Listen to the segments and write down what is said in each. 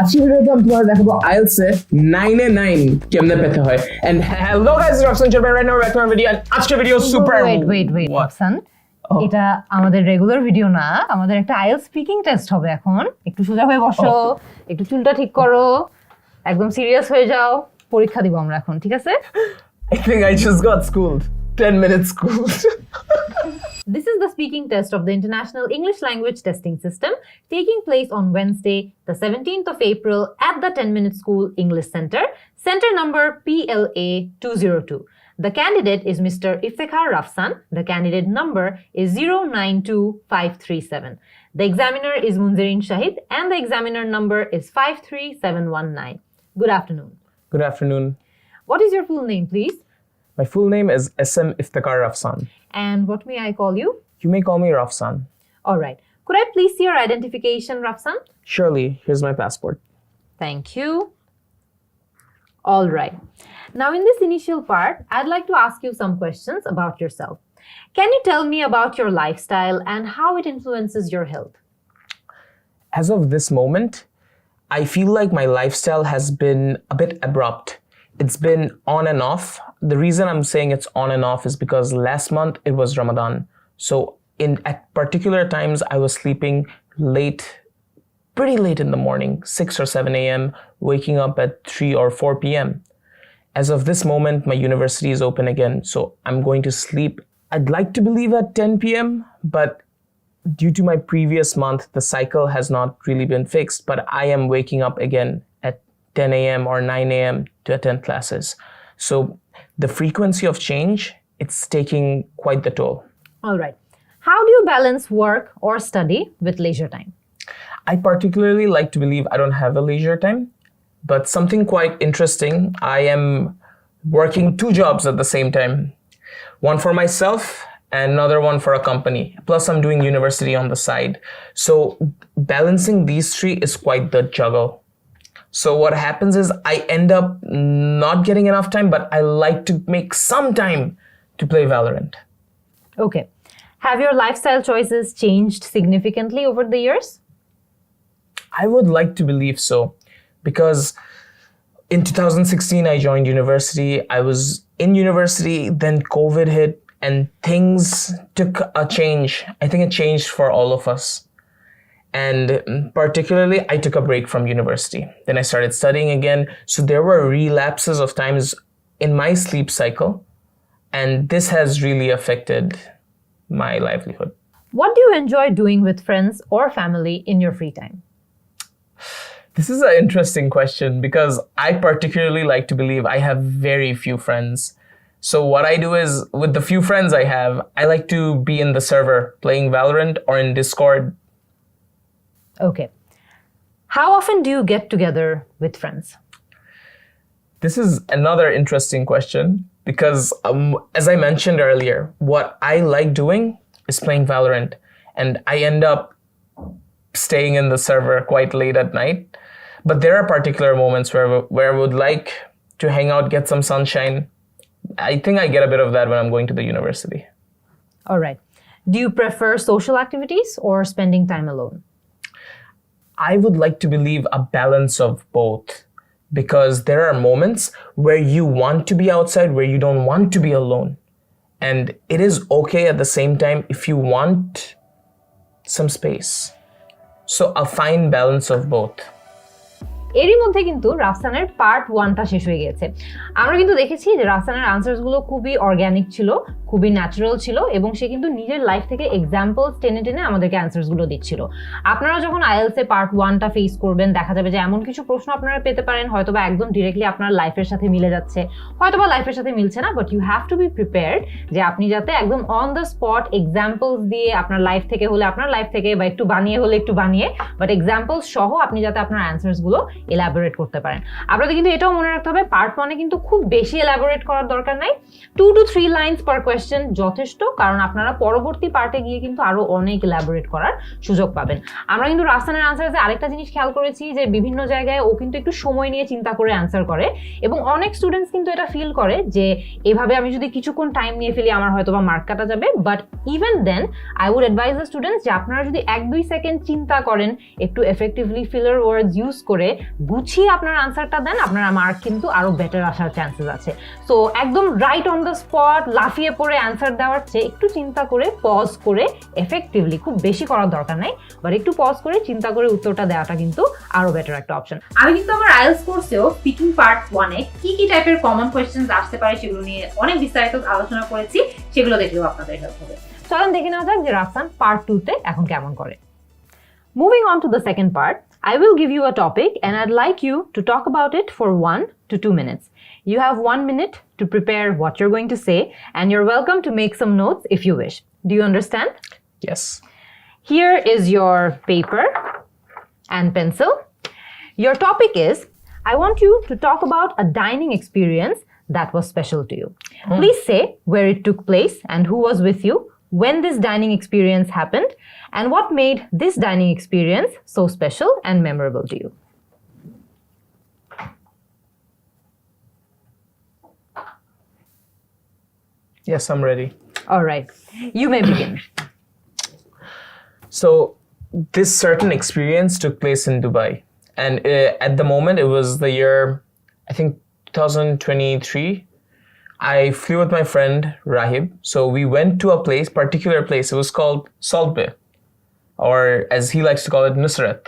আজকে ভিডিওতে আমি তোমাদের দেখাবো IELTS এ 9 এ 9 কেমনে পেতে হয়। And hello guys, RafsanTheChotobhai right now back to my video. And আজকে ভিডিও super wait Rafsan, এটা আমাদের রেগুলার ভিডিও না, আমাদের একটা IELTS স্পিকিং টেস্ট হবে এখন। একটু সোজা হয়ে বসো, একটু চুলটা ঠিক করো, একদম সিরিয়াস হয়ে যাও, পরীক্ষা দিব আমরা এখন, ঠিক আছে? I think I just got schooled. 10 minutes schooled. This is the speaking test of the International English Language Testing System taking place on Wednesday, the 17th of April at the 10-Minute School English Center, center number PLA 202. The candidate is Mr. Iftikhar Rafsan. The candidate number is 092537. The examiner is Munzereen Shahid and the examiner number is 53719. Good afternoon. Good afternoon. What is your full name, please? My full name is SM Iftikhar Rafsan. And what may I call you? You may call me Rafsan. All right. Could I please see your identification, Rafsan? Surely, here's my passport. Thank you. All right. Now, in this initial part, I'd like to ask you some questions about yourself. Can you tell me about your lifestyle and how it influences your health? As of this moment, I feel like my lifestyle has been a bit abrupt. It's been on and off. The reason I'm saying it's on and off is because last month it was Ramadan. So at particular times I was sleeping late, pretty late in the morning, 6 or 7 a.m., waking up at 3 or 4 p.m. As of this moment, my university is open again, so I'm going to sleep. I'd like to believe at 10 p.m., but due to my previous month, the cycle has not really been fixed, but I am waking up again at 10 a.m. or 9 a.m. to attend classes. So the frequency of change, it's taking quite the toll. All right. How do you balance work or study with leisure time? I particularly like to believe I don't have a leisure time, but something quite interesting, I am working 2 jobs at the same time. One for myself and another one for a company. Plus I'm doing university on the side. So balancing these 3 is quite the juggle. So what happens is I end up not getting enough time, but I like to make some time to play Valorant. Okay. Have your lifestyle choices changed significantly over the years? I would like to believe so, because in 2016 I joined university. I was in university, then COVID hit and things took a change. I think it changed for all of us. And particularly, I took a break from university. Then I started studying again. So there were relapses of times in my sleep cycle. And this has really affected my livelihood. What do you enjoy doing with friends or family in your free time? This is an interesting question because I particularly like to believe I have very few friends. So what I do is, with the few friends I have, I like to be in the server playing Valorant or in Discord. Okay. How often do you get together with friends? This is another interesting question because as I mentioned earlier, what I like doing is playing Valorant, and I end up staying in the server quite late at night. But there are particular moments where I would like to hang out, get some sunshine. I think I get a bit of that when I'm going to the university. All right. Do you prefer social activities or spending time alone? I would like to believe a balance of both, because there are moments where you want to be outside, where you don't want to be alone. And it is okay at the same time if you want some space. So a fine balance of both. এরই মধ্যে কিন্তু রাফসানের part 1টা শেষ হয়ে গেছে। আমরা কিন্তু দেখেছি যে রাফসানের আনসারসগুলো খুবই অর্গানিক ছিল, খুবই ন্যাচারাল ছিল এবং সে কিন্তু নিজের লাইফ থেকে এক্সাম্পলস টেনে টেনে আমাদেরকে আনসারসগুলো দিচ্ছিল। আপনারা যখন IELTS এ পার্ট 1টা ফেস করবেন, দেখা যাবে যে এমন কিছু প্রশ্ন আপনারা পেতে পারেন হয়তোবা একদম ডিরেক্টলি আপনার লাইফের সাথে মিলে যাচ্ছে, হয়তোবা লাইফের সাথে মিলছে না, but you have to be prepared যে আপনি যাতে একদম অন দ্য স্পট এক্সাম্পলস দিয়ে আপনার লাইফ থেকে হলে আপনার লাইফ থেকে, বা একটু বানিয়ে হলে একটু বানিয়ে, বাট এক্সাম্পলস সহ আপনি যাতে আপনার আনসারসগুলো এলাবোরেট করতে পারেন। আপনাদের কিন্তু এটাও মনে রাখতে হবে, পার্ট 1 এ কিন্তু খুব বেশি এলাবোরেট করার দরকার নাই, 2 to 3 লাইনস পার কোয়েশ্চেন যথেষ্ট, কারণ আপনারা পরবর্তী পার্টে গিয়ে কিন্তু আরো অনেক এলাবোরেট করার সুযোগ পাবেন। আমরা কিন্তু রাফসানের আনসারে আরেকটা জিনিস খেয়াল করেছি যে বিভিন্ন জায়গায় ও কিন্তু একটু সময় নিয়ে চিন্তা করে অ্যান্সার করে, এবং অনেক স্টুডেন্টস কিন্তু এটা ফিল করে যে এভাবে আমি যদি কিছুক্ষণ টাইম নিয়ে ফেলি আমার হয়তোবা মার্ক কাটা যাবে। But even then I would advise the students যে আপনারা যদি 1-2 সেকেন্ড চিন্তা করেন, একটু এফেক্টিভলি ফিলার ওয়ার্ডস ইউজ করে গুছিয়ে আপনার আনসারটা দেন, আপনার মার্ক কিন্তু আরো বেটার আসার চান্সেস আছে। সো একদম রাইট অন দ্য স্পট লাফিয়ে পড়ে অ্যান্সার দেওয়ার চেয়ে একটু চিন্তা করে পজ করে এফেক্টিভলি, খুব বেশি করার দরকার নাই, বাট একটু পজ করে চিন্তা করে উত্তরটা দেওয়াটা কিন্তু আরো বেটার একটা অপশন। আমি কিন্তু আমার আইএলটিএস কোর্সেও স্পিকিং পার্ট 1 এ কি কি টাইপের কমন কোয়েশ্চেনস আসতে পারে সেগুলো নিয়ে অনেক বিস্তারিত আলোচনা করেছি, সেগুলো দেখলেও আপনাদের হেল্প হবে। চলুন দেখে নেওয়া যাক যে রাফসান পার্ট 2 তে এখন কেমন করে। Moving on to the second part, I will give you a topic and I'd like you to talk about it for 1 to 2 minutes. You have 1 minute to prepare what you're going to say, and you're welcome to make some notes if you wish. Do you understand? Yes. Here is your paper and pencil. Your topic is, I want you to talk about a dining experience that was special to you. Please say where it took place and who was with you, when this dining experience happened, and what made this dining experience so special and memorable to you. Yes, I'm ready. All right, you may begin. So this certain experience took place in Dubai, and at the moment it was the year, I think 2023. I flew with my friend Rahib. So we went to a particular place. It was called Salt Bay, or as he likes to call it, Nusrat.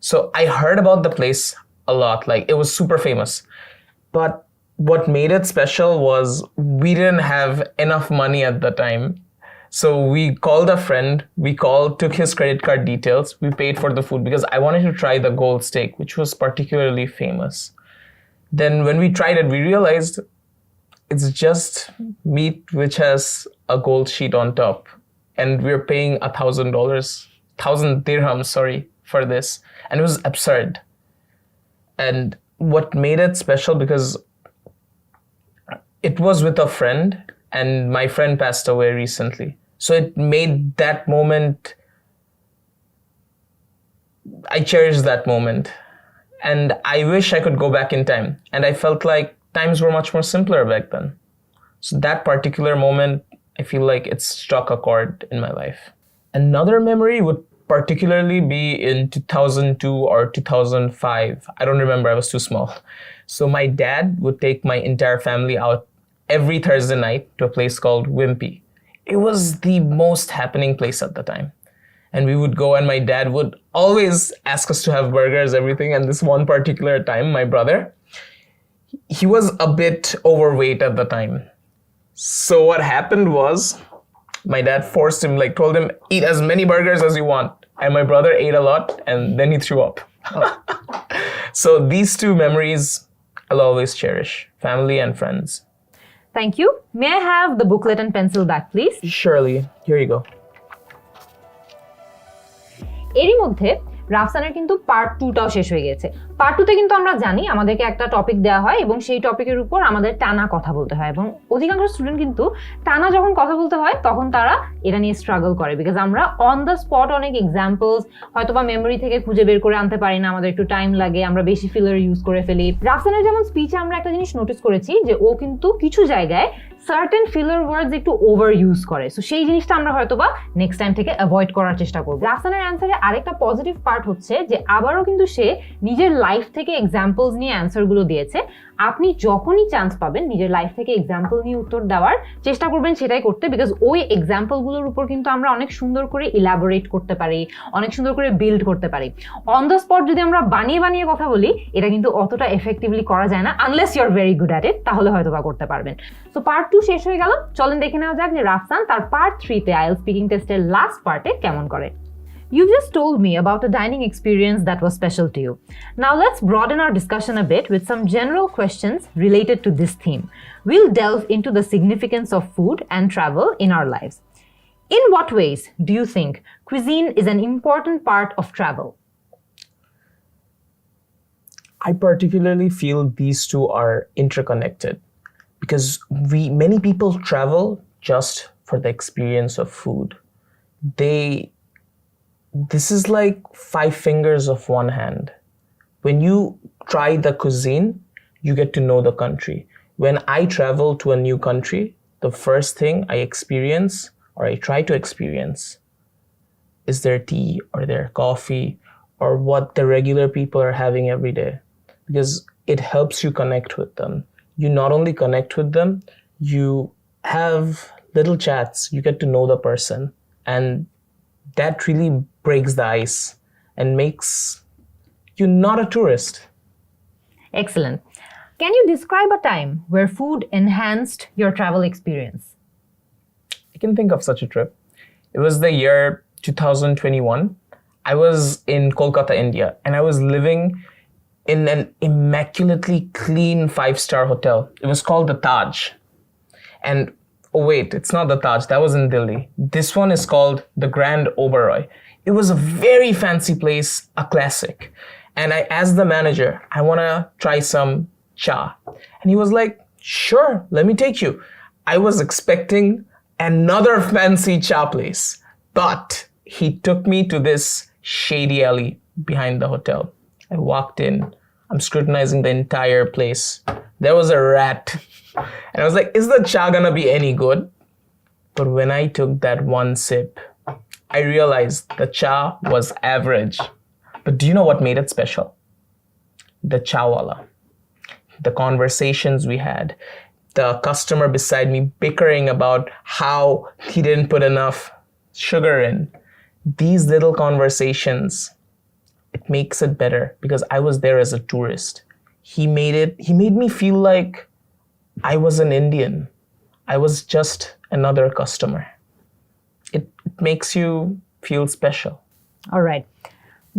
So I heard about the place a lot. Like, it was super famous. But what made it special was we didn't have enough money at the time. So we called a friend, took his credit card details, we paid for the food because I wanted to try the gold steak, which was particularly famous. Then when we tried it, we realized it's just meat which has a gold sheet on top. And we're paying $1,000, 1,000 dirhams, for this. And it was absurd. And what made it special, because it was with a friend, and my friend passed away recently. So it made that moment, I cherish that moment. And I wish I could go back in time. And I felt like times were much more simpler back then. So that particular moment, I feel like it struck a chord in my life. Another memory would particularly be in 2002 or 2005. I don't remember, I was too small. So my dad would take my entire family out every Thursday night to a place called Wimpy. It was the most happening place at the time. And we would go, and my dad would always ask us to have burgers, everything. And this one particular time, my brother, he was a bit overweight at the time. So what happened was, my dad forced him, told him, eat as many burgers as you want. And my brother ate a lot, and then he threw up. So these two memories I'll always cherish, family and friends. Thank you. May I have the booklet and pencil back, please? Surely. Here you go. এরই মধ্যে রাফসানের কিন্তু part 2টাও শেষ হয়ে গেছে। Part 2তে কিন্তু আমরা জানি আমাদেরকে একটা টপিক দেওয়া হয় এবং সেই টপিকের উপর আমাদের টানা কথা বলতে হয়, এবং অধিকাংশ স্টুডেন্ট কিন্তু টানা যখন কথা বলতে হয় তখন তারা এটা নিয়ে স্ট্রাগল করে, বিকজ আমরা অন দ্য স্পট অনেক এক্সাম্পলস হয়তো বা মেমোরি থেকে খুঁজে বের করে আনতে পারি না, আমাদের একটু টাইম লাগে, আমরা বেশি ফিলার ইউজ করে ফেলি। রাফসানের যেমন স্পিচে আমরা একটা জিনিস নোটিস করেছি যে ও কিন্তু কিছু জায়গায় সার্টেন ফিলার ওয়ার্ডস একটু ওভার ইউজ করে। সো সেই জিনিসটা আমরা হয়তো বা নেক্সট টাইম থেকে অ্যাভয়েড করার চেষ্টা করবো। রাফসানের অ্যান্সারে আরেকটা পজিটিভ পার্ট হচ্ছে যে আবারও কিন্তু সে নিজের লাইফ থেকে এক্সাম্পলস নিয়ে অ্যান্সারগুলো দিয়েছে। আপনি যখনই চান্স পাবেন নিজের লাইফ থেকে এক্সাম্পল নিয়ে উত্তর দেওয়ার চেষ্টা করবেন সেটাই করতে, বিকজ ওই এক্সাম্পলগুলোর উপর কিন্তু আমরা অনেক সুন্দর করে ইলাবোরেট করতে পারি, অনেক সুন্দর করে বিল্ড করতে পারি। অন দ্য স্পট যদি আমরা বানিয়ে বানিয়ে কথা বলি, এটা কিন্তু অতটা এফেক্টিভলি করা যায় না, unless you are very good at it, তাহলে হয়তো বা করতে পারবেন। সো পার্ট 2 শেষ হয়ে গেল, চলেন দেখে নেওয়া যাক যে রাফসান তার পার্ট 3তে আইএলটিএস স্পিকিং টেস্টের লাস্ট পার্টে কেমন করে। You've just told me about a dining experience that was special to you. Now let's broaden our discussion a bit with some general questions related to this theme. We'll delve into the significance of food and travel in our lives. In what ways do you think cuisine is an important part of travel? I particularly feel these two are interconnected because many people travel just for the experience of food. This is like 5 fingers of one hand. When you try the cuisine, you get to know the country. When I travel to a new country, the first thing I experience, or I try to experience, is their tea or their coffee or what the regular people are having every day, because it helps you connect with them. You not only connect with them, you have little chats, you get to know the person, and that really breaks the ice and makes you not a tourist. Excellent. Can you describe a time where food enhanced your travel experience? I can think of such a trip. It was the year 2021. I was in Kolkata, India, and I was living in an immaculately clean 5-star hotel. It was called the Taj. And oh wait, it's not the Taj, that was in Delhi. This one is called the Grand Oberoi. It was a very fancy place, a classic. And I asked the manager, I want to try some cha. And he was like, sure, let me take you. I was expecting another fancy cha place, but he took me to this shady alley behind the hotel. I walked in, I'm scrutinizing the entire place. There was a rat. And I was like, is the cha gonna be any good? But when I took that one sip, I realized the cha was average. But do you know what made it special? The chawala. The conversations we had. The customer beside me bickering about how he didn't put enough sugar in. These little conversations, it makes it better because I was there as a tourist. He made me feel like I was an Indian. I was just another customer. It makes you feel special. All right.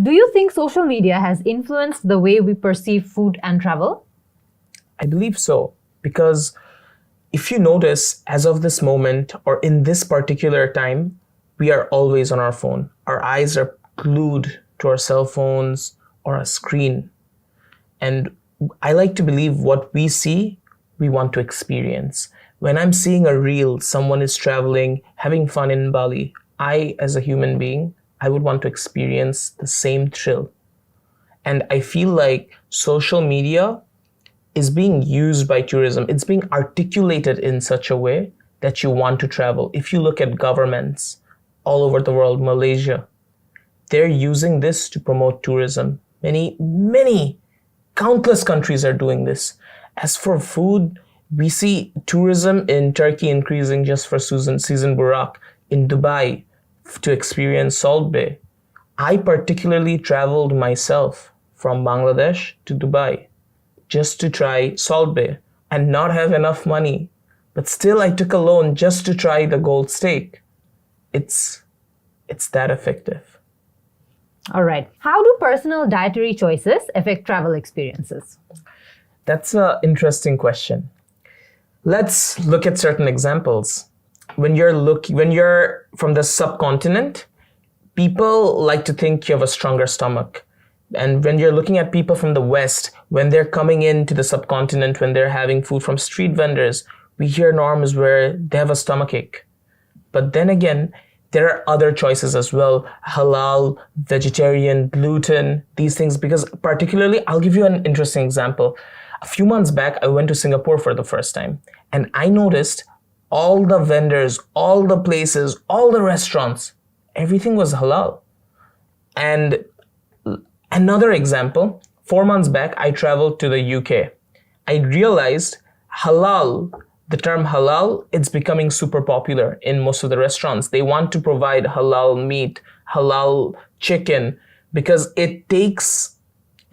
Do you think social media has influenced the way we perceive food and travel? I believe so, because if you notice, as of this moment or in this particular time, we are always on our phone. Our eyes are glued to our cell phones or a screen. And I like to believe what we see, we want to experience. When I'm seeing a reel, someone is traveling, having fun in Bali, I, as a human being, I would want to experience the same thrill. And I feel like social media is being used by tourism. It's being articulated in such a way that you want to travel. If you look at governments all over the world, Malaysia, they're using this to promote tourism. Many, countless countries are doing this. As for food, we see tourism in Turkey increasing just for season Burak, in Dubai to experience Salt Bay. I particularly traveled myself from Bangladesh to Dubai just to try Salt Bay and not have enough money. But still I took a loan just to try the gold steak. It's that effective. All right. How do personal dietary choices affect travel experiences? That's an interesting question. Let's look at certain examples. When you're from the subcontinent, people like to think you have a stronger stomach. And when you're looking at people from the West, when they're coming into the subcontinent, when they're having food from street vendors, we hear norms where they have a stomachache. But then again, there are other choices as well. Halal, vegetarian, gluten, these things. Because particularly, I'll give you an interesting example. A few months back, I went to Singapore for the first time. And I noticed all the vendors, all the places, all the restaurants, everything was halal. And another example, 4 months back, I traveled to the UK. I realized halal, the term halal, it's becoming super popular in most of the restaurants. They want to provide halal meat, halal chicken, because it takes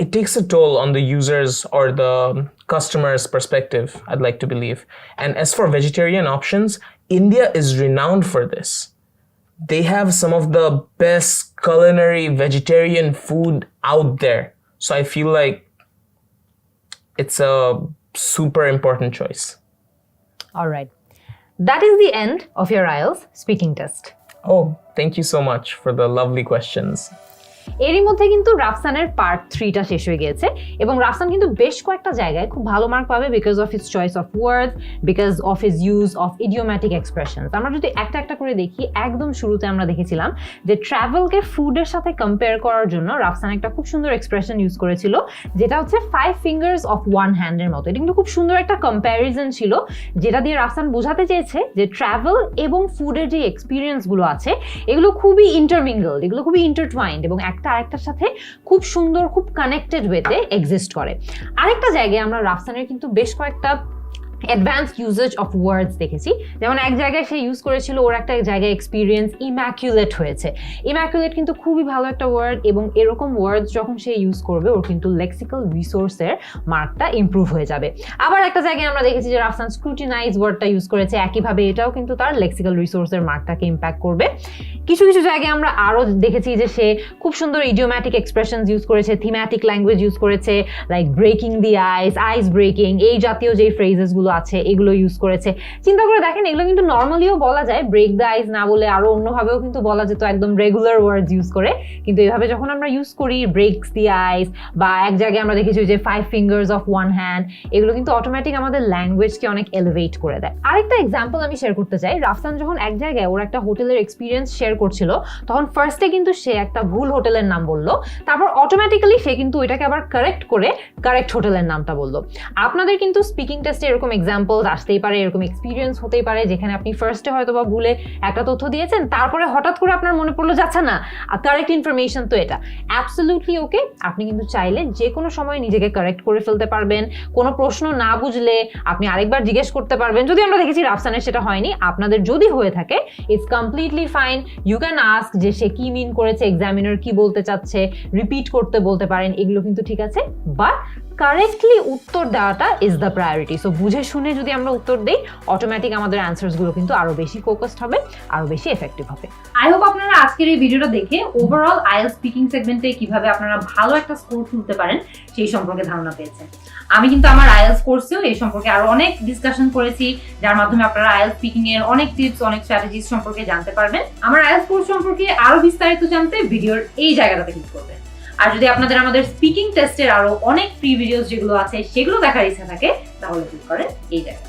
a toll on the users or the customer's perspective, I'd like to believe. And as for vegetarian options, India is renowned for this. They have some of the best culinary vegetarian food out there. So I feel like it's a super important choice. All right. That is the end of your IELTS speaking test. Oh, thank you so much for the lovely questions. এরই মধ্যে কিন্তু রাফসানের part 3টা শেষ হয়ে গিয়েছে এবং রাফসান কিন্তু বেশ কয়েকটা জায়গায় খুব ভালো মার্ক পাবে because of his choice of words, because of his use of idiomatic expressions. আমরা যদি একটা একটা করে দেখি, একদম শুরুতে আমরা দেখেছিলাম যে ট্রাভেলকে ফুডের সাথে কম্পেয়ার করার জন্য রাফসান একটা খুব সুন্দর এক্সপ্রেশন ইউজ করেছিল, যেটা হচ্ছে 5 fingers of one hand এর মতো। এটা কিন্তু খুব সুন্দর একটা কম্প্যারিজন ছিল, যেটা দিয়ে রাফসান বোঝাতে চেয়েছে যে ট্রাভেল এবং ফুডের যে এক্সপিরিয়েন্সগুলো আছে এগুলো খুবই ইন্টারমিঙ্গলড, এগুলো খুবই ইন্টারটুয়াইন্ড এবং একটা আরেকটার সাথে খুব সুন্দর, খুব কানেক্টেড ওয়েতে এক্সিস্ট করে। আরেকটা জায়গায় আমরা রাফসানের কিন্তু বেশ কয়েকটা অ্যাডভান্সড ইউজেজ অফ ওয়ার্ডস দেখেছি। যেমন এক জায়গায় সে ইউজ করেছিল, ওর একটা জায়গায় এক্সপিরিয়েন্স ইম্যাকুলেট হয়েছে। ইম্যাকুলেট কিন্তু খুবই ভালো একটা ওয়ার্ড, এবং এরকম ওয়ার্ডস যখন সে ইউজ করবে ওর কিন্তু লেক্সিক্যাল রিসোর্সের মার্কটা ইমপ্রুভ হয়ে যাবে। আবার একটা জায়গায় আমরা দেখেছি যে রাফসান স্ক্রুটিনাইজ ওয়ার্ডটা ইউজ করেছে, একইভাবে এটাও কিন্তু তার লেক্সিক্যাল রিসোর্সের মার্কটাকে ইম্প্যাক্ট করবে। কিছু কিছু জায়গায় আমরা আরও দেখেছি যে সে খুব সুন্দর ইডিওম্যাটিক এক্সপ্রেশনস ইউজ করেছে, থিম্যাটিক ল্যাঙ্গুয়েজ ইউজ করেছে, লাইক ব্রেকিং দি আইস ব্রেকিং, এই জাতীয় যে ফ্রেজেসগুলো আছে এগুলো ইউজ করেছে। চিন্তা করে দেখেন, এগুলো কিন্তু নর্মালিও বলা যায়, ব্রেক দ্য আইস না বলে আরো অন্যভাবেও কিন্তু বলা যেত, একদম রেগুলার ওয়ার্ডস ইউজ করে। কিন্তু এইভাবে যখন আমরা ইউজ করি, ব্রেকস দি আইস, বা এক জায়গায় আমরা দেখেছি যে 5 fingers of one hand, এগুলো কিন্তু অটোমেটিক আমাদের ল্যাঙ্গুয়েজকে অনেক এলিভেট করে দেয়। আরেকটা এক্সাম্পল আমি শেয়ার করতে চাই। রাফসান যখন এক জায়গায় ওর একটা হোটেলের এক্সপিরিয়েন্স শেয়ার করছিল, তখন ফার্স্টে কিন্তু সে একটা ভুল হোটেলের নাম বললো, তারপর অটোমেটিক্যালি সে কিন্তু ওইটাকে আবার কারেক্ট করে কারেক্ট হোটেলের নামটা বললো। আপনাদের কিন্তু স্পিকিং টেস্টে এরকম এক্সাম্পল আসতেই পারে, এরকম এক্সপিরিয়েন্স হতেই পারে যেখানে আপনি ফার্স্টে হয়তো বা ভুলে একটা তথ্য দিয়েছেন, তারপরে হঠাৎ করে আপনার মনে পড়লো যাচ্ছে না কারেক্ট ইনফরমেশন তো এটা। অ্যাবসলিউটলি ওকে, আপনি কিন্তু চাইলে যে কোনো সময় নিজেকে কারেক্ট করে ফেলতে পারবেন। কোনো প্রশ্ন না বুঝলে আপনি আরেকবার জিজ্ঞেস করতে পারবেন। যদি আমরা দেখেছি রাফসানের সেটা হয়নি, আপনাদের যদি হয়ে থাকে it's completely fine, you can ask যে সে কি মিন করেছে, এক্সামিনার কি বলতে চাচ্ছে, রিপিট করতে বলতে পারেন, এগুলো কিন্তু ঠিক আছে। বাট কারেক্টলি উত্তর দেওয়াটা ইজ দ্য প্রায়োরিটি। সো বুঝে শুনে যদি আমরা উত্তর দিই, অটোমেটিক আমাদের অ্যান্সার্সগুলো কিন্তু আরো বেশি ফোকাসড হবে, আরো বেশি এফেক্টিভ হবে। আই হোপ আপনারা আজকের এই ভিডিওটা দেখে ওভারঅল আইএলটিএস স্পিকিং সেগমেন্টে কিভাবে আপনারা ভালো একটা স্কোর তুলতে পারেন সেই সম্পর্কে ধারণা পেয়েছেন। আমি কিন্তু আমার আইএলটিএস কোর্সেও এই সম্পর্কে আরো অনেক ডিসকাশন করেছি, যার মাধ্যমে আপনারা আইএলটিএস স্পিকিং এর অনেক টিপস, অনেক স্ট্র্যাটেজিস সম্পর্কে জানতে পারবেন। আমার আইএলটিএস কোর্স সম্পর্কে আরো বিস্তারিত জানতে ভিডিওর এই জায়গাটাতে ক্লিক করবেন। আর যদি আপনাদের আমাদের স্পিকিং টেস্টের আরো অনেক ফ্রি ভিডিওস যেগুলো আছে সেগুলো দেখার ইচ্ছা থাকে, তাহলে ক্লিক করেন এই জায়গায়।